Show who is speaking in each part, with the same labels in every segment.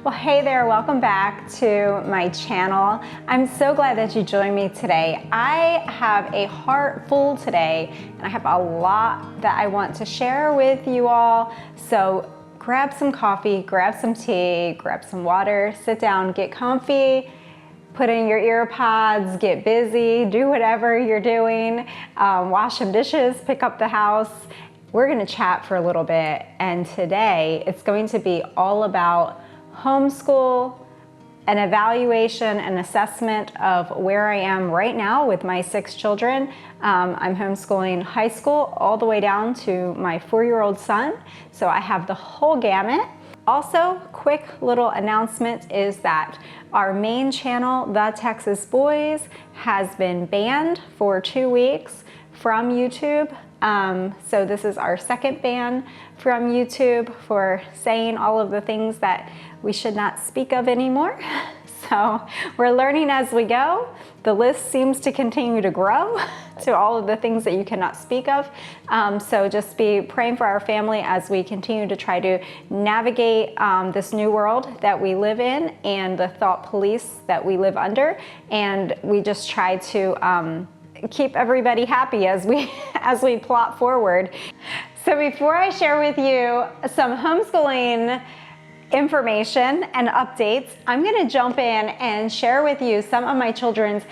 Speaker 1: Well, hey there, welcome back to my channel. I'm so glad that you joined me today. I have a heart full today and I have a lot that I want to share with you all. So grab some coffee, grab some tea, grab some water, sit down, get comfy, put in your ear pods, get busy, do whatever you're doing, wash some dishes, pick up the house. We're gonna chat for a little bit, and today it's going to be all about homeschool, an evaluation and assessment of where I am right now with my 6 children. I'm homeschooling high school all the way down to my 4-year-old son, so I have the whole gamut. Also, quick little announcement is that our main channel, The Texas Boys, has been banned for 2 weeks from YouTube. So this is our second ban from YouTube for saying all of the things that we should not speak of anymore. So we're learning as we go. The list seems to continue to grow to all of the things that you cannot speak of. So just be praying for our family as we continue to try to navigate this new world that we live in and the thought police that we live under. And we just try to keep everybody happy as we plot forward. So before I share with you some homeschooling information and updates, I'm gonna jump in and share with you some of my children's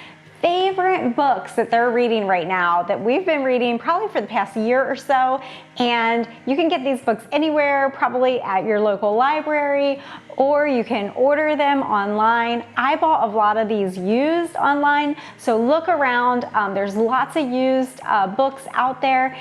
Speaker 1: favorite books that they're reading right now, that we've been reading probably for the past year or so. And you can get these books anywhere, probably at your local library, or you can order them online. I bought a lot of these used online, so look around. There's lots of used books out there.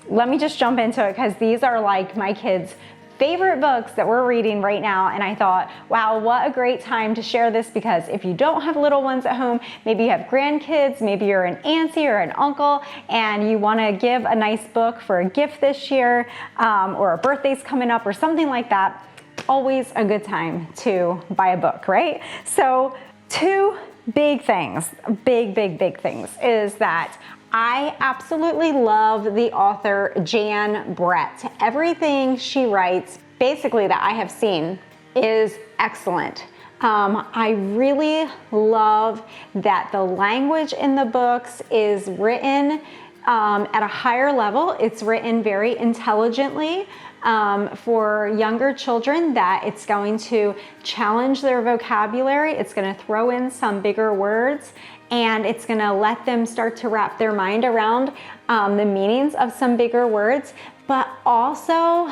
Speaker 1: Let me just jump into it because these are like my kids' favorite books that we're reading right now, and I thought, wow, what a great time to share this, because if you don't have little ones at home, maybe you have grandkids, maybe you're an auntie or an uncle and you want to give a nice book for a gift this year, or a birthday's coming up or something like that, always a good time to buy a book, right? So 2 big things, big things, is that I absolutely love the author Jan Brett. Everything she writes, basically, that I have seen is excellent. I really love that the language in the books is written at a higher level. It's written very intelligently for younger children, that it's going to challenge their vocabulary. It's going to throw in some bigger words, and it's going to let them start to wrap their mind around the meanings of some bigger words. But also,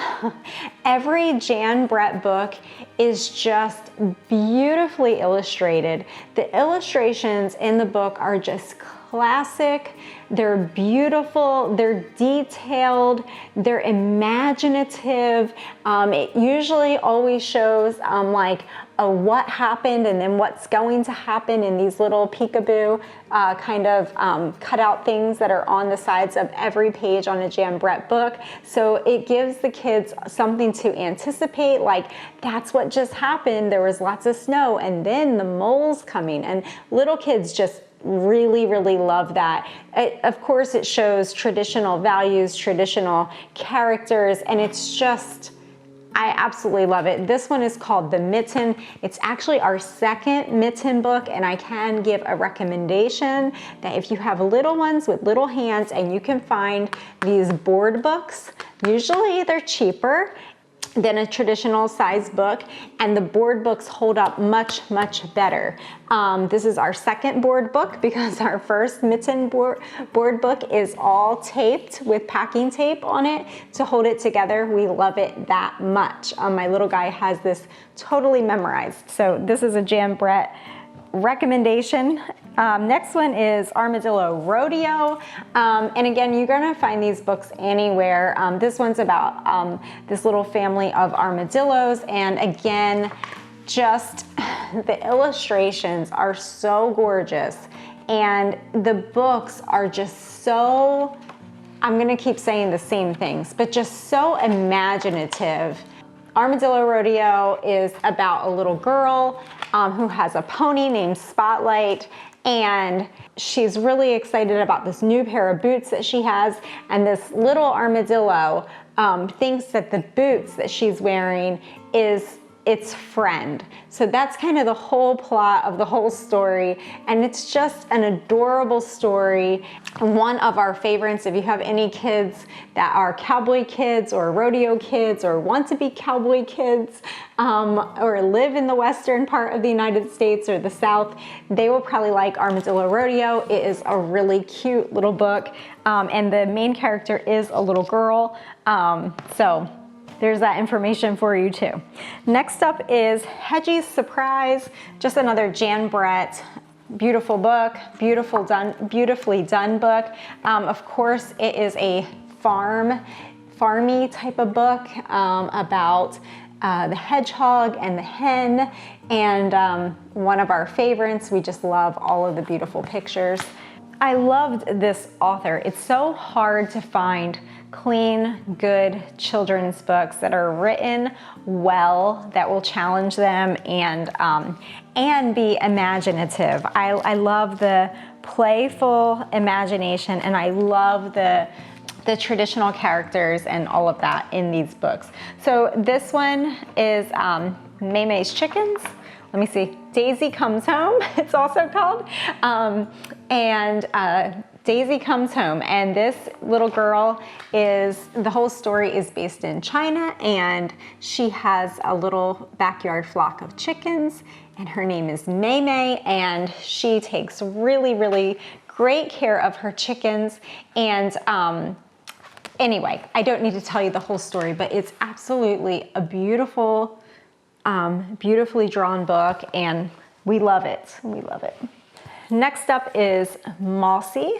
Speaker 1: every Jan Brett book is just beautifully illustrated. The illustrations in the book are just classic. They're beautiful, they're detailed, they're imaginative. It usually always shows like what happened and then what's going to happen in these little peekaboo kind of cutout things that are on the sides of every page on a Jan Brett book. So it gives the kids something to anticipate, like that's what just happened. There was lots of snow and then the mole's coming, and little kids just really love that. Of course, it shows traditional values, traditional characters, and it's just, I absolutely love it. This one is called The Mitten. It's actually our second Mitten book, and I can give a recommendation that if you have little ones with little hands and you can find these board books, usually they're cheaper than a traditional size book, and the board books hold up much better. This is our second board book because our first Mitten board book is all taped with packing tape on it to hold it together. We love it that much. My little guy has this totally memorized. So this is a Jan Brett recommendation. Next one is Armadillo Rodeo. And again, you're gonna find these books anywhere. This one's about this little family of armadillos. And again, just the illustrations are so gorgeous. And the books are just so, I'm gonna keep saying the same things, but just so imaginative. Armadillo Rodeo is about a little girl who has a pony named Spotlight, and she's really excited about this new pair of boots that she has, and this little armadillo thinks that the boots that she's wearing is its friend. So that's kind of the whole plot of the whole story, and it's just an adorable story. One of our favorites, if you have any kids that are cowboy kids or rodeo kids or want to be cowboy kids, or live in the western part of the United States or the South, they will probably like Armadillo Rodeo. It is a really cute little book, and the main character is a little girl. So there's that information for you too. Next up is Hedgie's Surprise, just another Jan Brett beautiful book, beautifully done book. Of course, it is a farmy type of book about the hedgehog and the hen, and one of our favorites. We just love all of the beautiful pictures. I loved this author. It's so hard to find clean, good children's books that are written well, that will challenge them and be imaginative. I love the playful imagination, and I love the traditional characters and all of that in these books. So this one is Maymay's Chickens. Let me see, Daisy Comes Home, it's also called. Daisy Comes Home, and this little girl the whole story is based in China, and she has a little backyard flock of chickens, and her name is Maymay, and she takes really, really great care of her chickens. And anyway, I don't need to tell you the whole story, but it's absolutely a beautiful, beautifully drawn book, and we love it. We love it. Next up is Mossy,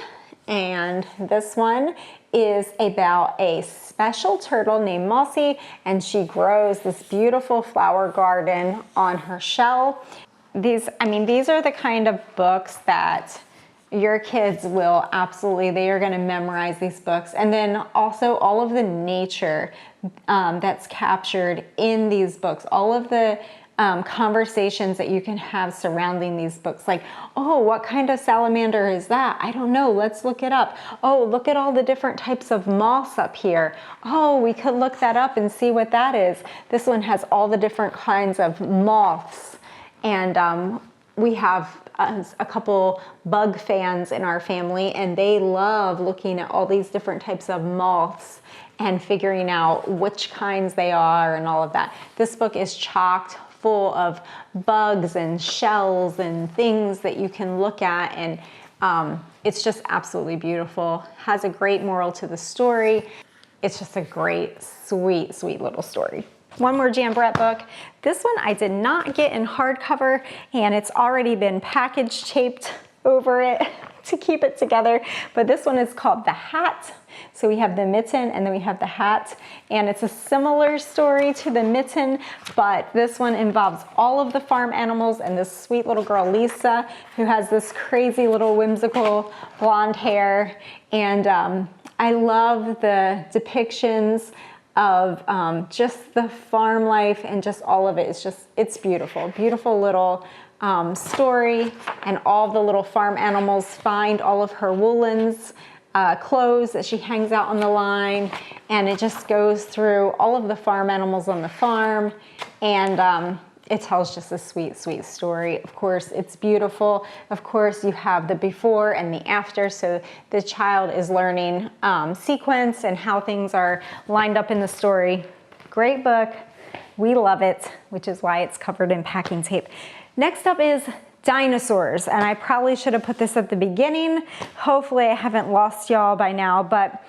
Speaker 1: and this one is about a special turtle named Mossy, and she grows this beautiful flower garden on her shell. These are the kind of books that your kids will absolutely, they are going to memorize these books. And then also all of the nature that's captured in these books, all of the conversations that you can have surrounding these books, like, oh, what kind of salamander is that? I don't know, let's look it up. Oh, look at all the different types of moths up here. Oh, we could look that up and see what that is. This one has all the different kinds of moths, and we have a couple bug fans in our family, and they love looking at all these different types of moths and figuring out which kinds they are and all of that. This book is chocked full of bugs and shells and things that you can look at, and it's just absolutely beautiful. Has a great moral to the story. It's just a great, sweet, sweet little story. One more Jan Brett book. This one I did not get in hardcover, and it's already been package taped over it to keep it together, but this one is called The Hat. So we have the mitten and then we have the hat, and it's a similar story to the mitten, but this one involves all of the farm animals and this sweet little girl Lisa, who has this crazy little whimsical blonde hair. And I love the depictions of just the farm life, and just all of it. It's beautiful, beautiful little story, and all the little farm animals find all of her woolens clothes that she hangs out on the line, and it just goes through all of the farm animals on the farm, and it tells just a sweet, sweet story. Of course, it's beautiful. Of course, you have the before and the after, so the child is learning sequence and how things are lined up in the story. Great book. We love it, which is why it's covered in packing tape. Next up is dinosaurs, and I probably should have put this at the beginning. Hopefully I haven't lost y'all by now, but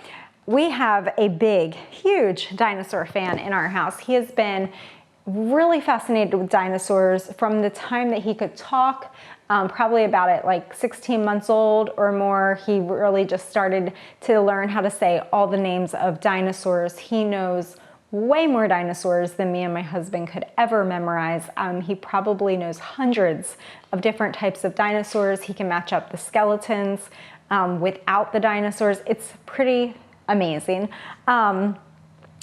Speaker 1: we have a big, huge dinosaur fan in our house. He has been really fascinated with dinosaurs from the time that he could talk, probably about at like 16 months old or more. He really just started to learn how to say all the names of dinosaurs. He knows way more dinosaurs than me and my husband could ever memorize. He probably knows hundreds of different types of dinosaurs. He can match up the skeletons without the dinosaurs. It's pretty amazing.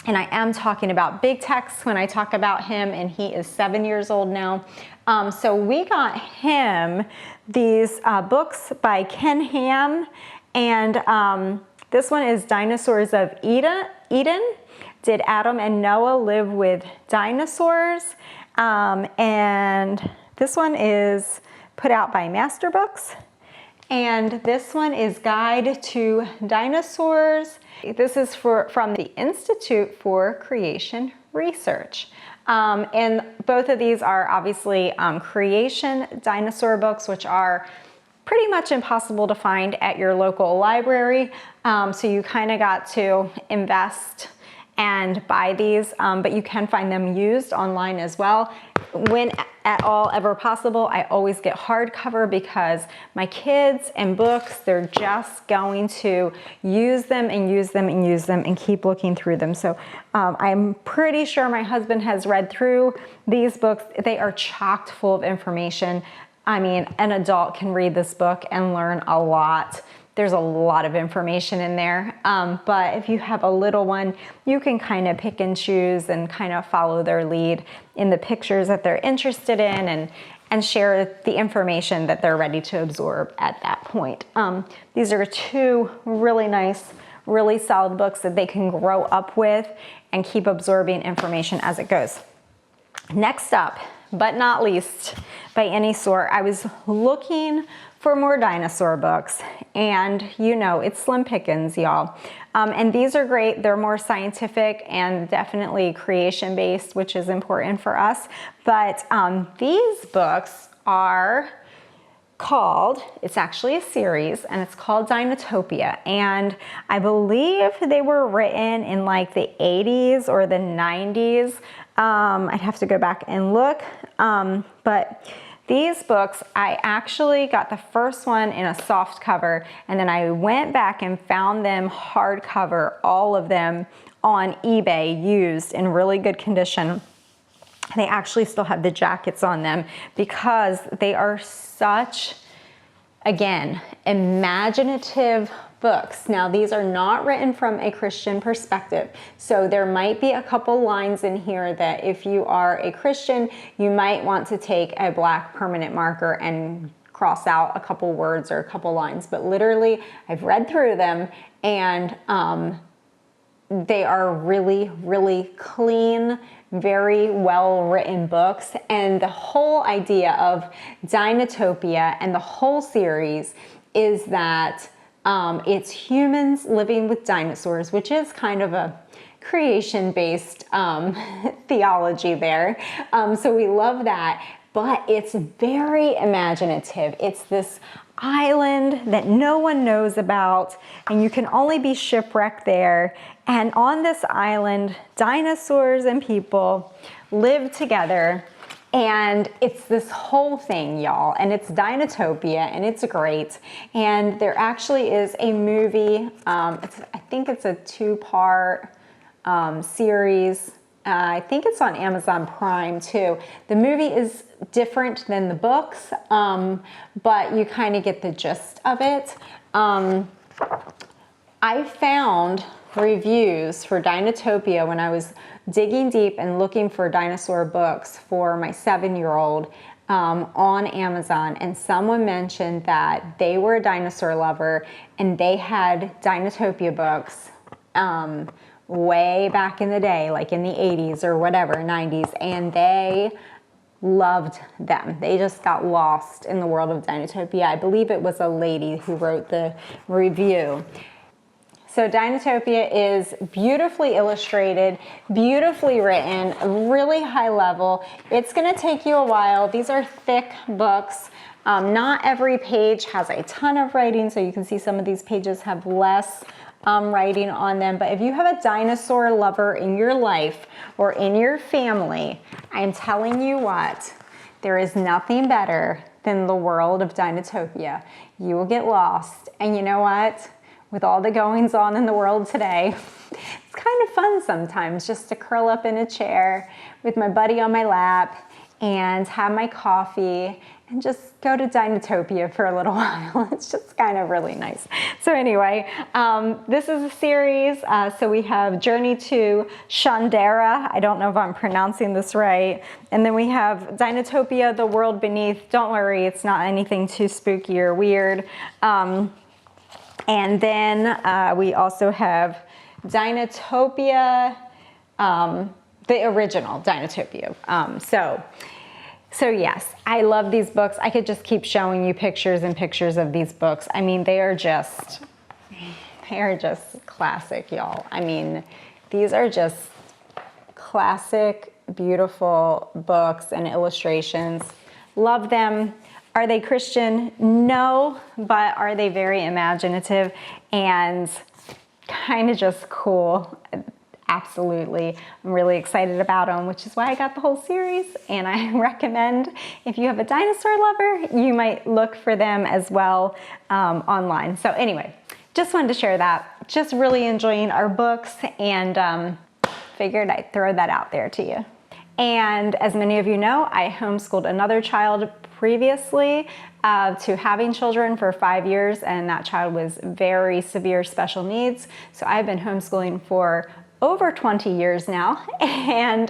Speaker 1: And I am talking about Big Tex when I talk about him, and he is 7 years old now. So we got him these books by Ken Ham, and this one is Dinosaurs of Eden. Did Adam and Noah live with dinosaurs? And this one is put out by Master Books. And this one is Guide to Dinosaurs. This is from the Institute for Creation Research. And both of these are obviously creation dinosaur books, which are pretty much impossible to find at your local library. So you kind of got to invest and buy these, but you can find them used online as well. When at all ever possible, I always get hardcover because my kids and books, they're just going to use them and use them and use them and keep looking through them. So I'm pretty sure my husband has read through these books. They are chocked full of information. I mean, an adult can read this book and learn a lot. There's a lot of information in there, but if you have a little one, you can kind of pick and choose and kind of follow their lead in the pictures that they're interested in and share the information that they're ready to absorb at that point. These are two really nice, really solid books that they can grow up with and keep absorbing information as it goes. Next up, but not least by any sort, I was looking for more dinosaur books, and you know, it's slim pickings, y'all. And these are great. They're more scientific and definitely creation based, which is important for us. But these books are called, it's actually a series, and it's called Dinotopia. And I believe they were written in like the 80s or the 90s. I'd have to go back and look, but these books, I actually got the first one in a soft cover, and then I went back and found them hardcover, all of them on eBay, used in really good condition. They actually still have the jackets on them because they are such, again, imaginative books. Now, these are not written from a Christian perspective, so there might be a couple lines in here that if you are a Christian, you might want to take a black permanent marker and cross out a couple words or a couple lines, but literally, I've read through them, and they are really, really clean, very well written books. And the whole idea of Dinotopia and the whole series is that it's humans living with dinosaurs, which is kind of a creation-based theology there. So we love that, but it's very imaginative. It's this island that no one knows about, and you can only be shipwrecked there. And on this island, dinosaurs and people live together. And it's this whole thing, y'all, and it's Dinotopia, and it's great. And there actually is a movie, I think it's a two-part series. I think it's on Amazon Prime too. The movie is different than the books, but you kind of get the gist of it. I found reviews for Dinotopia when I was digging deep and looking for dinosaur books for my 7-year-old on Amazon, and someone mentioned that they were a dinosaur lover and they had Dinotopia books way back in the day, like in the 80s or whatever, 90s, and they loved them. They just got lost in the world of Dinotopia. I believe it was a lady who wrote the review. So Dinotopia is beautifully illustrated, beautifully written, really high level. It's gonna take you a while. These are thick books. Not every page has a ton of writing, so you can see some of these pages have less writing on them. But if you have a dinosaur lover in your life or in your family, I'm telling you what, there is nothing better than the world of Dinotopia. You will get lost, and you know what? With all the goings on in the world today, it's kind of fun sometimes just to curl up in a chair with my buddy on my lap and have my coffee and just go to Dinotopia for a little while. It's just kind of really nice. So anyway, this is a series. So we have Journey to Shandera. I don't know if I'm pronouncing this right. And then we have Dinotopia, The World Beneath. Don't worry, it's not anything too spooky or weird. And then we also have Dinotopia, the original Dinotopia. So yes, I love these books. I could just keep showing you pictures and pictures of these books. I mean, they are just classic, y'all. I mean, these are just classic, beautiful books and illustrations. Love them. Are they Christian? No, but are they very imaginative and kind of just cool? Absolutely. I'm really excited about them, which is why I got the whole series. And I recommend, if you have a dinosaur lover, you might look for them as well online. So anyway, just wanted to share that. Just really enjoying our books, and figured I'd throw that out there to you. And as many of you know, I homeschooled another child previously to having children for 5 years, and that child was very severe special needs. So I've been homeschooling for over 20 years now, and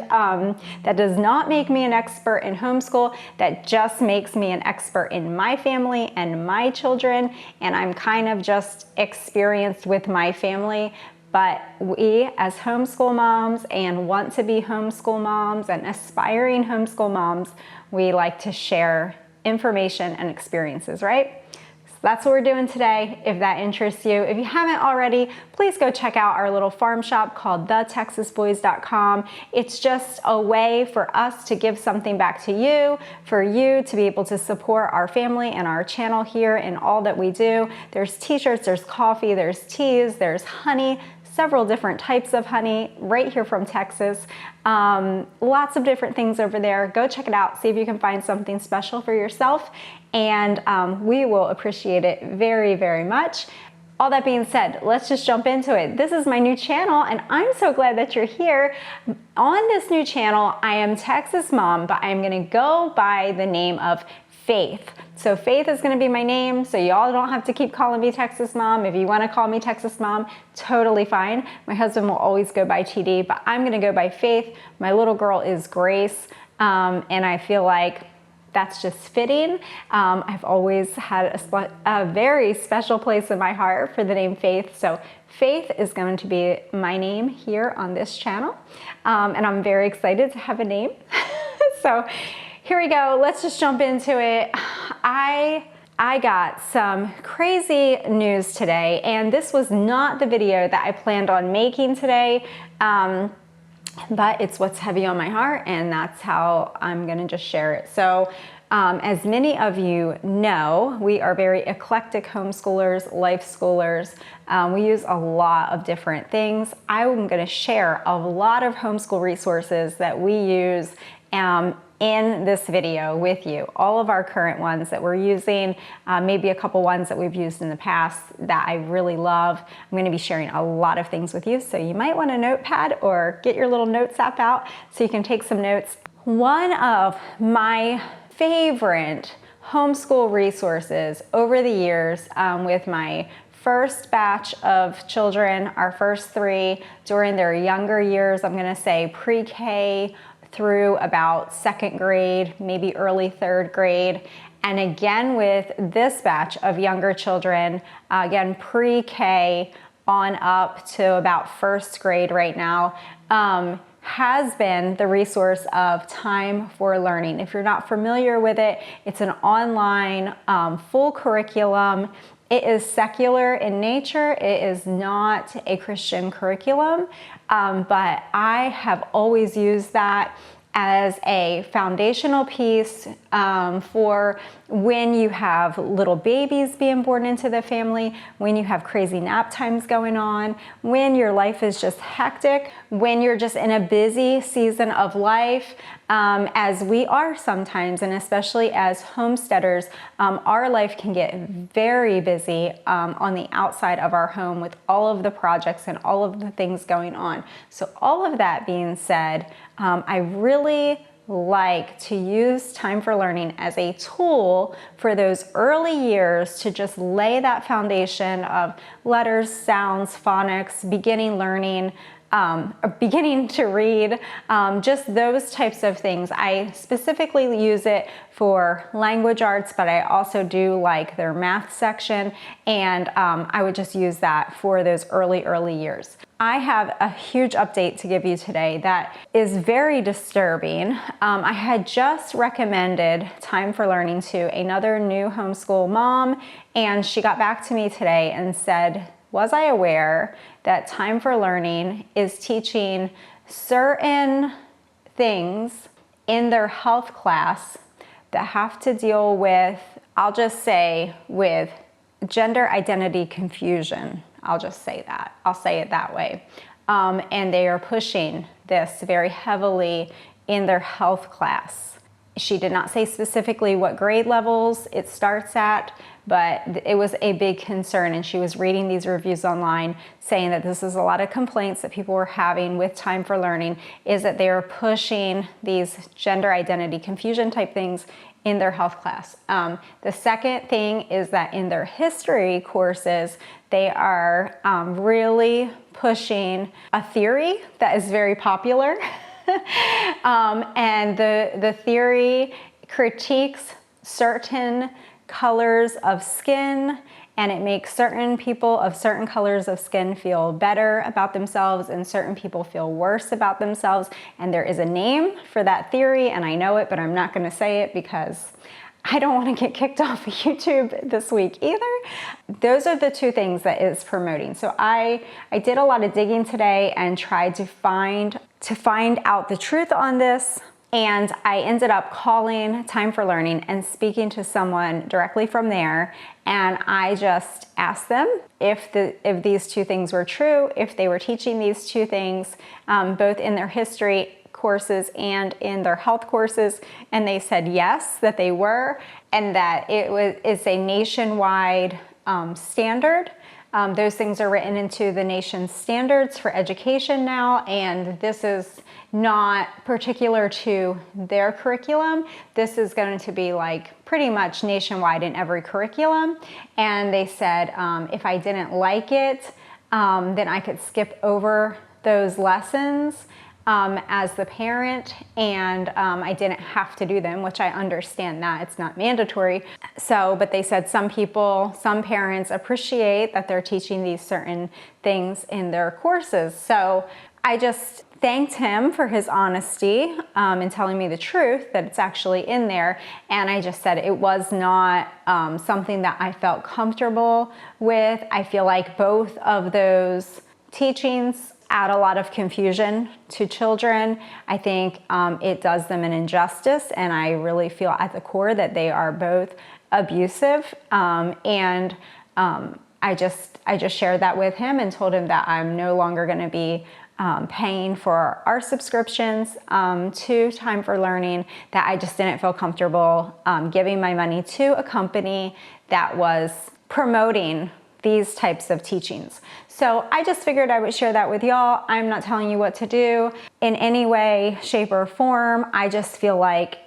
Speaker 1: that does not make me an expert in homeschool. That just makes me an expert in my family and my children, and I'm kind of just experienced with my family. But we, as homeschool moms and want to be homeschool moms and aspiring homeschool moms, we like to share information and experiences, right? That's what we're doing today. If that interests you, if you haven't already, please go check out our little farm shop called TEXASBOYS.com. It's just a way for us to give something back to you, for you to be able to support our family and our channel here and all that we do. There's t-shirts, there's coffee, there's teas, there's honey, several different types of honey right here from Texas. Lots of different things over there. Go check it out. See if you can find something special for yourself, and we will appreciate it very, very much. All that being said, let's just jump into it. This is my new channel, and I'm so glad that you're here. On this new channel, I am Texas Mom, but I'm gonna go by the name of Faith. So Faith is gonna be my name, so y'all don't have to keep calling me Texas Mom. If you wanna call me Texas Mom, totally fine. My husband will always go by TD, but I'm gonna go by Faith. My little girl is Grace, and I feel like that's just fitting. I've always had a very special place in my heart for the name Faith, so Faith is going to be my name here on this channel, and I'm very excited to have a name. So here we go. Let's just jump into it. I got some crazy news today, and this was not the video that I planned on making today, but it's what's heavy on my heart, and that's how I'm gonna just share it. So as many of you know, we are very eclectic homeschoolers, life schoolers. We use a lot of different things. I'm gonna share a lot of homeschool resources that we use in this video with you. All of our current ones that we're using, maybe a couple ones that we've used in the past that I really love. I'm gonna be sharing a lot of things with you, so you might want a notepad or get your little notes app out so you can take some notes. One of my favorite homeschool resources over the years with my first batch of children, our first 3 during their younger years, I'm gonna say pre-K through about 2nd grade, maybe early 3rd grade. And again with this batch of younger children, again pre-K on up to about 1st grade right now, has been the resource of Time4Learning. If you're not familiar with it, it's an online full curriculum. It is secular in nature. It is not a Christian curriculum, but I have always used that as a foundational piece for when you have little babies being born into the family, when you have crazy nap times going on, when your life is just hectic, when you're just in a busy season of life, as we are sometimes, and especially as homesteaders, our life can get very busy on the outside of our home with all of the projects and all of the things going on. So all of that being said, I really like to use Time4Learning as a tool for those early years to just lay that foundation of letters, sounds, phonics, beginning learning, beginning to read, just those types of things. I specifically use it for language arts, but I also do like their math section, and I would just use that for those early years. I have a huge update to give you today that is very disturbing. I had just recommended Time4Learning to another new homeschool mom, and she got back to me today and said, was I aware that Time4Learning is teaching certain things in their health class that have to deal with, I'll just say, with gender identity confusion. I'll just say that. I'll say it that way. And they are pushing this very heavily in their health class. She did not say specifically what grade levels it starts at, but it was a big concern, and she was reading these reviews online saying that this is a lot of complaints that people were having with Time4Learning, is that they are pushing these gender identity confusion type things in their health class. The second thing is that in their history courses, they are really pushing a theory that is very popular. And the theory critiques certain colors of skin, and it makes certain people of certain colors of skin feel better about themselves, and certain people feel worse about themselves. And there is a name for that theory, and I know it, but I'm not going to say it because I don't want to get kicked off of YouTube this week either. Those are the two things that it's promoting. So I did a lot of digging today and tried to find out the truth on this. And I ended up calling Time4Learning and speaking to someone directly from there. And I just asked them if these two things were true, if they were teaching these two things, both in their history courses and in their health courses. And they said yes, that they were, and that it's a nationwide standard. Those things are written into the nation's standards for education now, and this is not particular to their curriculum. This is going to be like pretty much nationwide in every curriculum. And they said if I didn't like it, then I could skip over those lessons as the parent, and I didn't have to do them, which I understand that it's not mandatory. So, but they said some parents appreciate that they're teaching these certain things in their courses. So I just thanked him for his honesty in telling me the truth, that it's actually in there. And I just said it was not something that I felt comfortable with. I feel like both of those teachings add a lot of confusion to children. I think it does them an injustice, and I really feel at the core that they are both abusive. And I just shared that with him and told him that I'm no longer going to be paying for our subscriptions to Time4Learning, that I just didn't feel comfortable giving my money to a company that was promoting these types of teachings. So I just figured I would share that with y'all. I'm not telling you what to do in any way, shape, or form. I just feel like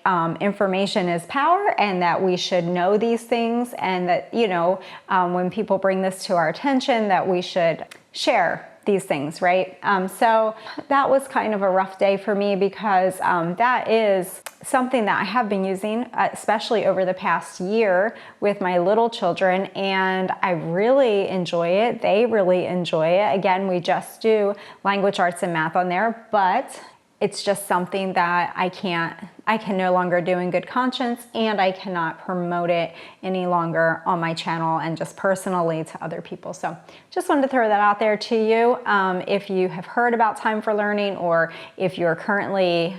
Speaker 1: information is power, and that we should know these things, and that, you know, when people bring this to our attention, that we should share these things, right? So that was kind of a rough day for me, because that is something that I have been using, especially over the past year with my little children, and I really enjoy it. They really enjoy it. Again, we just do language arts and math on there, but it's just something that I can no longer do in good conscience, and I cannot promote it any longer on my channel and just personally to other people. So just wanted to throw that out there to you. If you have heard about Time4Learning, or if you're currently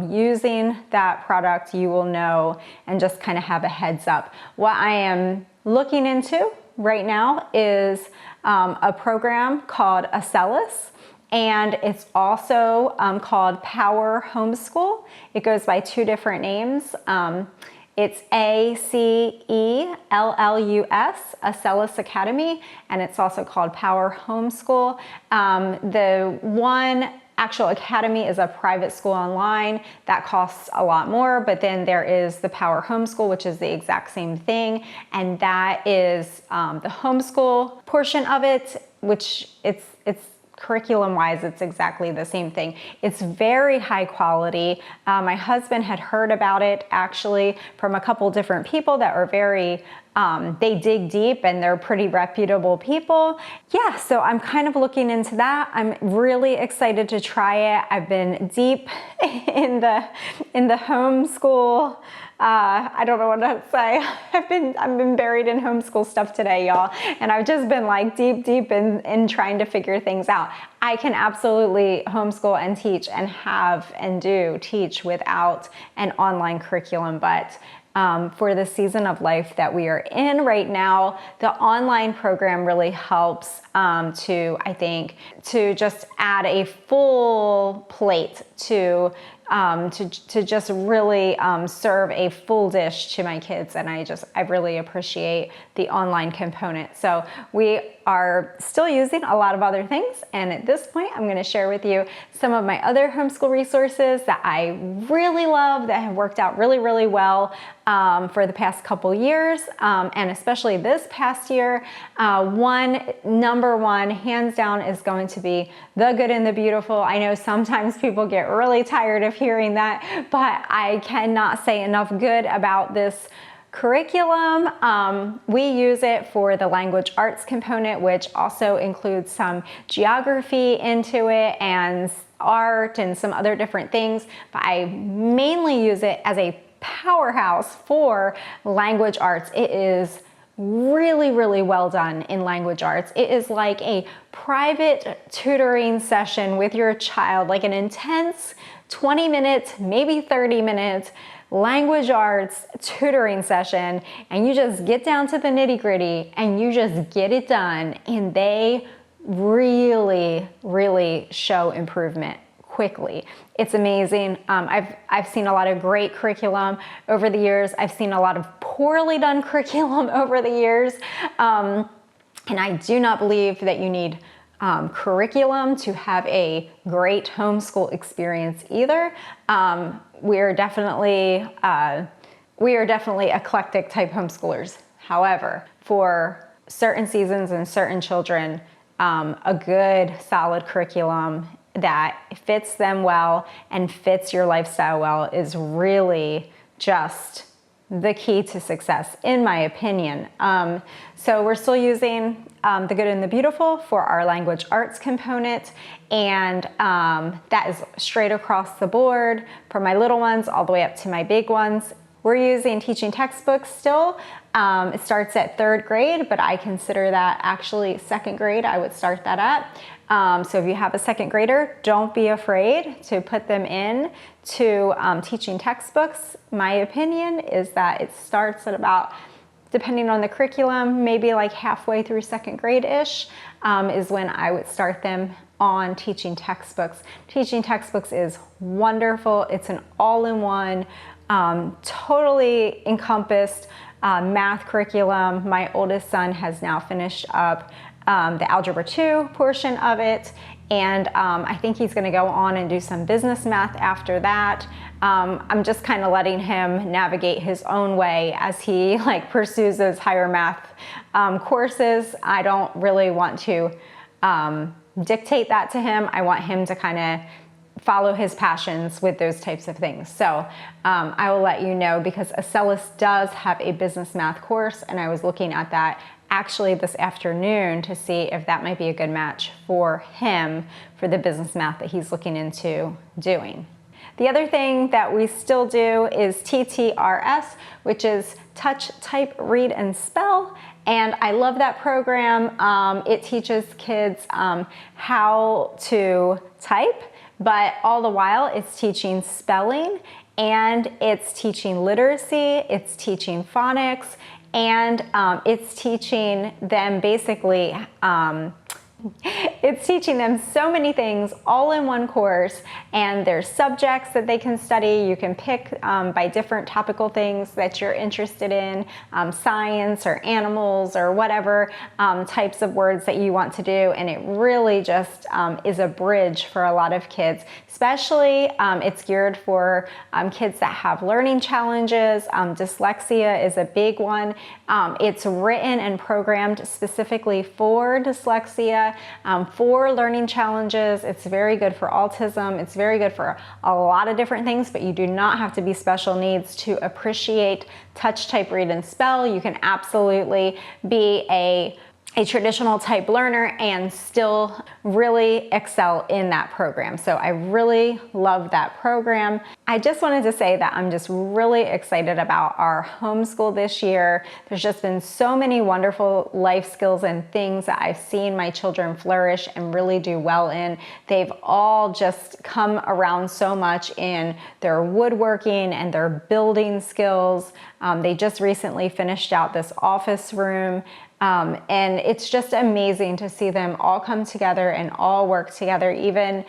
Speaker 1: using that product, you will know and just kind of have a heads up. What I am looking into right now is a program called Acellus. And it's also called Power Homeschool. It goes by two different names. It's ACELLUS, Acellus Academy, and it's also called Power Homeschool. The one actual academy is a private school online that costs a lot more, but then there is the Power Homeschool, which is the exact same thing, and that is the homeschool portion of it, which it's curriculum-wise, it's exactly the same thing. It's very high quality. My husband had heard about it actually from a couple different people that are very, they dig deep and they're pretty reputable people. Yeah, so I'm kind of looking into that. I'm really excited to try it. I've been deep in the homeschool. I don't know what to say. I've been buried in homeschool stuff today, y'all. And I've just been like deep in trying to figure things out. I can absolutely homeschool and teach and have and do teach without an online curriculum, but for the season of life that we are in right now, the online program really helps I think, to just add a full plate to just really serve a full dish to my kids. And I really appreciate the online component. So we are still using a lot of other things. And at this point, I'm going to share with you some of my other homeschool resources that I really love, that have worked out really, really well for the past couple years. And especially this past year, number one, hands down, is going to be The Good and the Beautiful. I know sometimes people get really tired of hearing that, but I cannot say enough good about this curriculum. We use it for the language arts component, which also includes some geography into it and art and some other different things, but I mainly use it as a powerhouse for language arts. It is really, really well done in language arts. It is like a private tutoring session with your child, like an intense 20 minutes, maybe 30 minutes language arts tutoring session, and you just get down to the nitty-gritty and you just get it done, and they really, really show improvement quickly. It's amazing. I've seen a lot of great curriculum over the years. I've seen a lot of poorly done curriculum over the years. And I do not believe that you need curriculum to have a great homeschool experience either. We are definitely eclectic type homeschoolers. However, for certain seasons and certain children, a good solid curriculum that fits them well and fits your lifestyle well is really just the key to success, in my opinion. So we're still using The Good and the Beautiful for our language arts component, and that is straight across the board for my little ones all the way up to my big ones. We're using teaching textbooks still. It starts at 3rd grade, but I consider that actually 2nd grade. I would start that at. So if you have a 2nd grader, don't be afraid to put them in to teaching textbooks. My opinion is that it starts at about, depending on the curriculum, maybe like halfway through 2nd grade-ish is when I would start them on teaching textbooks. Teaching textbooks is wonderful. It's an all-in-one, totally encompassed math curriculum. My oldest son has now finished up the Algebra 2 portion of it, and I think he's going to go on and do some business math after that. I'm just kind of letting him navigate his own way as he pursues those higher math courses. I don't really want to dictate that to him. I want him to kind of follow his passions with those types of things. So I will let you know, because Acellus does have a business math course, and I was looking at that actually this afternoon to see if that might be a good match for him for the business math that he's looking into doing. The other thing that we still do is TTRS, which is Touch, Type, Read, and Spell. And I love that program. It teaches kids how to type, but all the while it's teaching spelling, and it's teaching literacy, it's teaching phonics, and it's teaching them basically, it's teaching them so many things all in one course, and there's subjects that they can study. You can pick by different topical things that you're interested in, science or animals or whatever types of words that you want to do, and it really just is a bridge for a lot of kids. Especially it's geared for kids that have learning challenges. Dyslexia is a big one. It's written and programmed specifically for dyslexia. area for learning challenges. It's very good for autism. It's very good for a lot of different things, but you do not have to be special needs to appreciate touch, type, read, and spell. You can absolutely be a traditional type learner and still really excel in that program. So I really love that program. I just wanted to say that I'm just really excited about our homeschool this year. There's just been so many wonderful life skills and things that I've seen my children flourish and really do well in. They've all just come around so much in their woodworking and their building skills. They just recently finished out this office room. And it's just amazing to see them all come together and all work together. Even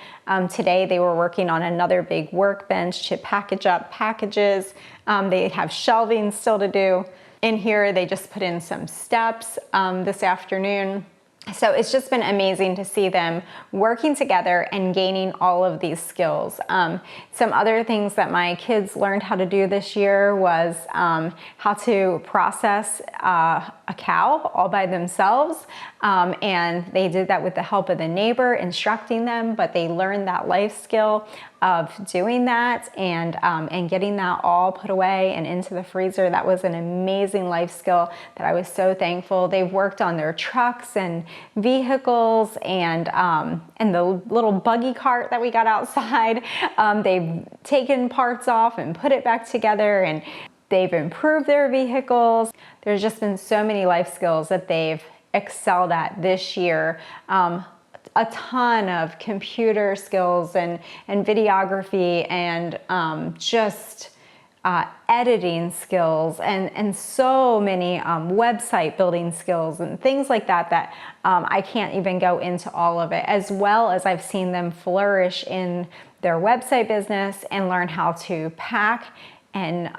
Speaker 1: today, they were working on another big workbench to package up packages. They have shelving still to do. In here, they just put in some steps this afternoon. So it's just been amazing to see them working together and gaining all of these skills. Some other things that my kids learned how to do this year was how to process a cow all by themselves. And they did that with the help of the neighbor instructing them, but they learned that life skill of doing that and getting that all put away and into the freezer. That was an amazing life skill that I was so thankful. They've worked on their trucks and vehicles and the little buggy cart that we got outside. They've taken parts off and put it back together, and they've improved their vehicles. There's just been so many life skills that they've excelled at this year. A ton of computer skills and videography and just editing skills and so many website building skills and things like that I can't even go into all of it, as well as I've seen them flourish in their website business and learn how to pack and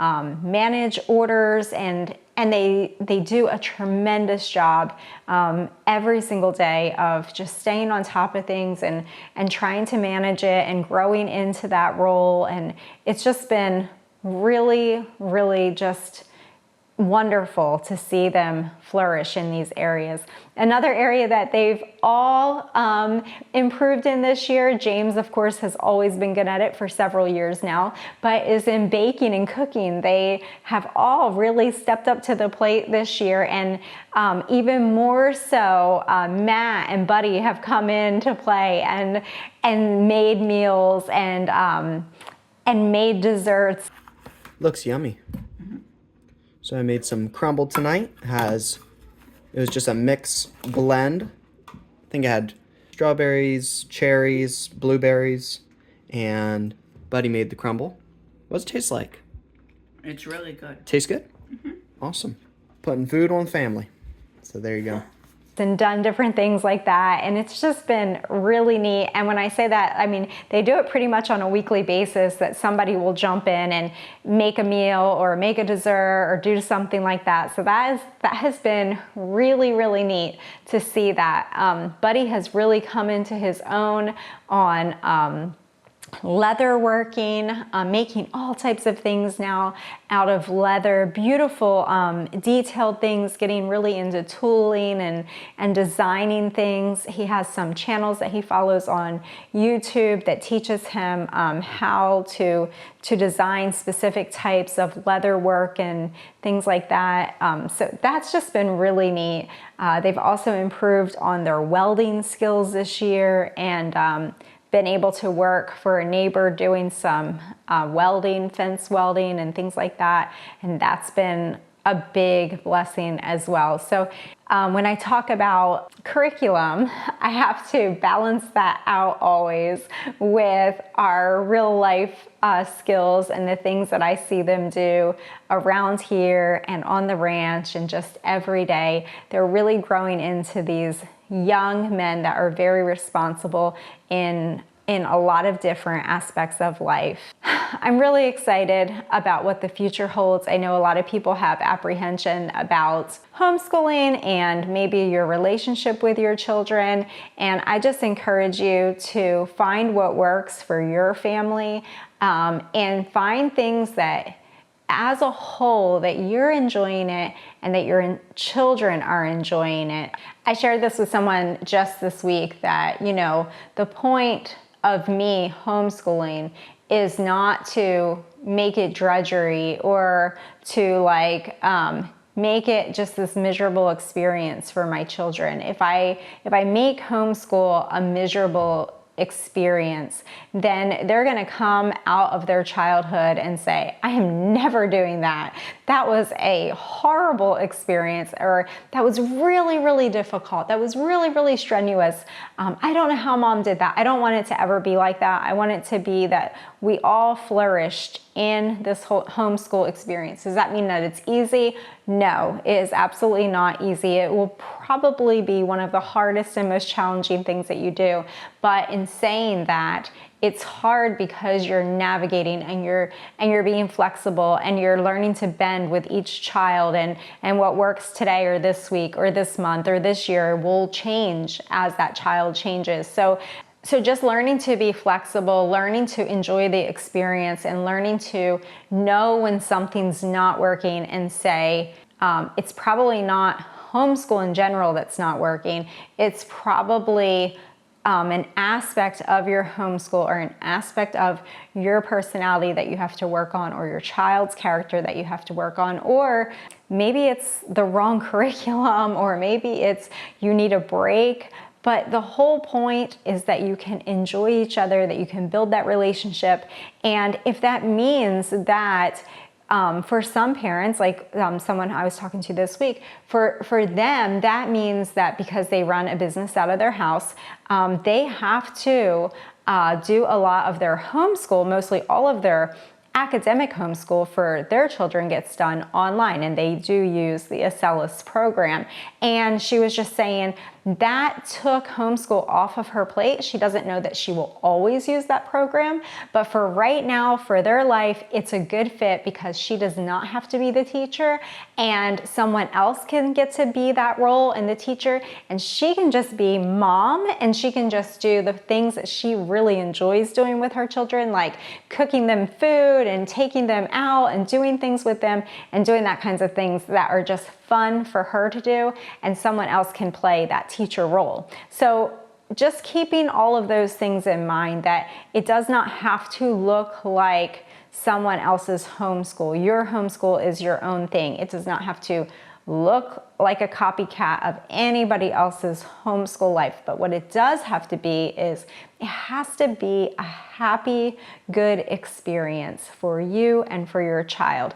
Speaker 1: manage orders, and they do a tremendous job every single day of just staying on top of things and trying to manage it and growing into that role. And it's just been really, really just wonderful to see them flourish in these areas. Another area that they've all improved in this year, James of course has always been good at it for several years now, but is in baking and cooking. They have all really stepped up to the plate this year, and even more so, Matt and Buddy have come in to play and made meals and made desserts.
Speaker 2: Looks yummy. So I made some crumble tonight. It was just a mix blend. I think it had strawberries, cherries, blueberries, and Buddy made the crumble. What's it taste like?
Speaker 3: It's really good.
Speaker 2: Tastes good? Mm-hmm. Awesome. Putting food on family. So there you go.
Speaker 1: And done different things like that, and it's just been really neat. And when I say that, I mean they do it pretty much on a weekly basis, that somebody will jump in and make a meal or make a dessert or do something like that. So that has been really, really neat to see that. Buddy has really come into his own on leather working, making all types of things now out of leather, beautiful detailed things, getting really into tooling and designing things. He has some channels that he follows on YouTube that teaches him how to design specific types of leather work and things like that. So that's just been really neat. They've also improved on their welding skills this year, and been able to work for a neighbor doing some welding, fence welding and things like that. And that's been a big blessing as well. So when I talk about curriculum, I have to balance that out always with our real life skills and the things that I see them do around here and on the ranch and just every day. They're really growing into these young men that are very responsible in a lot of different aspects of life. I'm really excited about what the future holds. I know a lot of people have apprehension about homeschooling and maybe your relationship with your children, and I just encourage you to find what works for your family and find things that as a whole, that you're enjoying it and that your children are enjoying it. I shared this with someone just this week that, the point of me homeschooling is not to make it drudgery or to make it just this miserable experience for my children. If I make homeschool a miserable experience, then they're going to come out of their childhood and say, I am never doing that. That was a horrible experience, or that was really, really difficult. That was really, really strenuous. I don't know how mom did that. I don't want it to ever be like that. I want it to be that we all flourished in this whole homeschool experience. Does that mean that it's easy? No, it is absolutely not easy. It will probably be one of the hardest and most challenging things that you do. But in saying that, it's hard because you're navigating and you're being flexible and you're learning to bend with each child, and what works today or this week or this month or this year will change as that child changes. So just learning to be flexible, learning to enjoy the experience, and learning to know when something's not working and say, it's probably not homeschool in general that's not working. It's probably an aspect of your homeschool or an aspect of your personality that you have to work on, or your child's character that you have to work on, or maybe it's the wrong curriculum, or maybe it's you need a break. But the whole point is that you can enjoy each other, that you can build that relationship. And if that means that for some parents, like someone I was talking to this week, for them, that means that because they run a business out of their house, they have to do a lot of their homeschool, mostly all of their academic homeschool for their children gets done online, and they do use the Acellus program. And she was just saying that took homeschool off of her plate. She doesn't know that she will always use that program, but for right now, for their life, it's a good fit because she does not have to be the teacher, and someone else can get to be that role in the teacher, and she can just be mom, and she can just do the things that she really enjoys doing with her children, like cooking them food and taking them out and doing things with them and doing that kinds of things that are just fun for her to do, and someone else can play that teacher role. So just keeping all of those things in mind, that it does not have to look like someone else's homeschool. Your homeschool is your own thing. It does not have to look like a copycat of anybody else's homeschool life. But what it does have to be is it has to be a happy, good experience for you and for your child.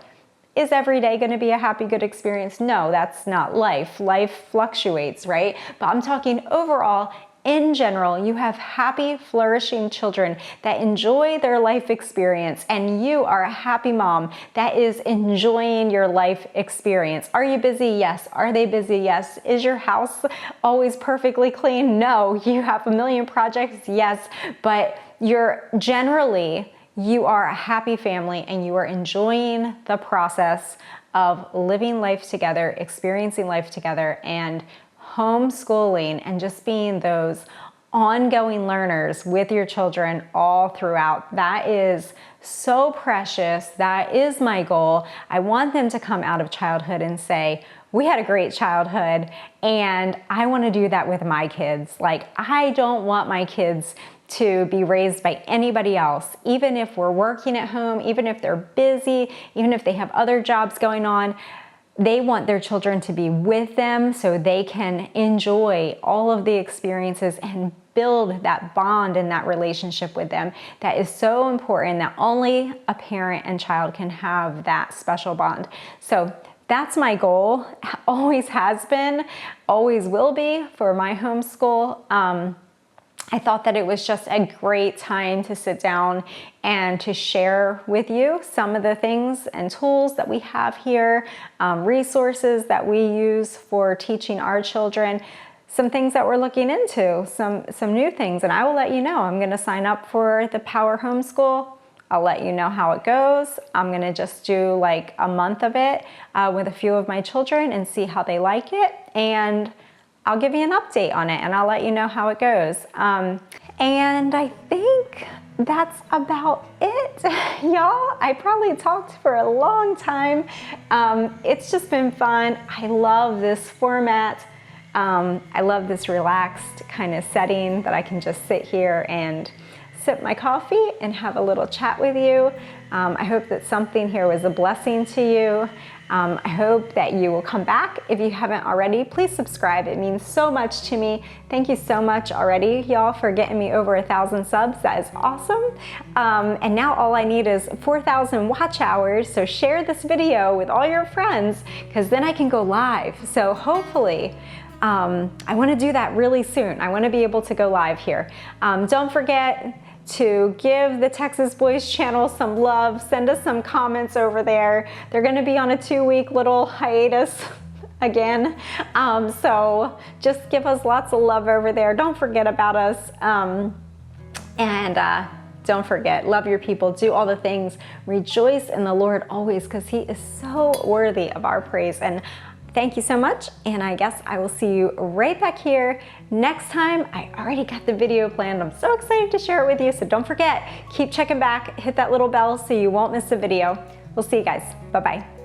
Speaker 1: Is every day going to be a happy, good experience? No, that's not life. Life fluctuates, right? But I'm talking overall, in general, you have happy, flourishing children that enjoy their life experience, and you are a happy mom that is enjoying your life experience. Are you busy? Yes. Are they busy? Yes. Is your house always perfectly clean? No. You have a million projects? Yes. But you are a happy family, and you are enjoying the process of living life together, experiencing life together, and homeschooling, and just being those ongoing learners with your children all throughout. That is so precious. That is my goal. I want them to come out of childhood and say, we had a great childhood, and I want to do that with my kids. Like, I don't want my kids to be raised by anybody else, even if we're working at home, even if they're busy, even if they have other jobs going on. They want their children to be with them so they can enjoy all of the experiences and build that bond and that relationship with them. That is so important, that only a parent and child can have that special bond. So that's my goal, always has been, always will be for my homeschool. I thought that it was just a great time to sit down and to share with you some of the things and tools that we have here, resources that we use for teaching our children, some things that we're looking into, some new things, and I will let you know. I'm going to sign up for the Power Homeschool. I'll let you know how it goes. I'm going to just do like a month of it with a few of my children and see how they like it, and I'll give you an update on it, and I'll let you know how it goes. And I think that's about it, y'all. I probably talked for a long time. It's just been fun. I love this format. I love this relaxed kind of setting that I can just sit here and sip my coffee and have a little chat with you. I hope that something here was a blessing to you. I hope that you will come back. If you haven't already, please subscribe. It means so much to me. Thank you so much already, y'all, for getting me over 1,000 subs. That is awesome. And now all I need is 4,000 watch hours. So share this video with all your friends, because then I can go live. So hopefully, I want to do that really soon. I want to be able to go live here. Don't forget to give the Texas Boys channel some love. Send us some comments over there. They're going to be on a 2-week little hiatus again. So just give us lots of love over there. Don't forget about us. Don't forget, love your people, do all the things, rejoice in the Lord always, because He is so worthy of our praise. And thank you so much, and I guess I will see you right back here next time. I already got the video planned. I'm so excited to share it with you, so don't forget, keep checking back, hit that little bell so you won't miss a video. We'll see you guys. Bye-bye.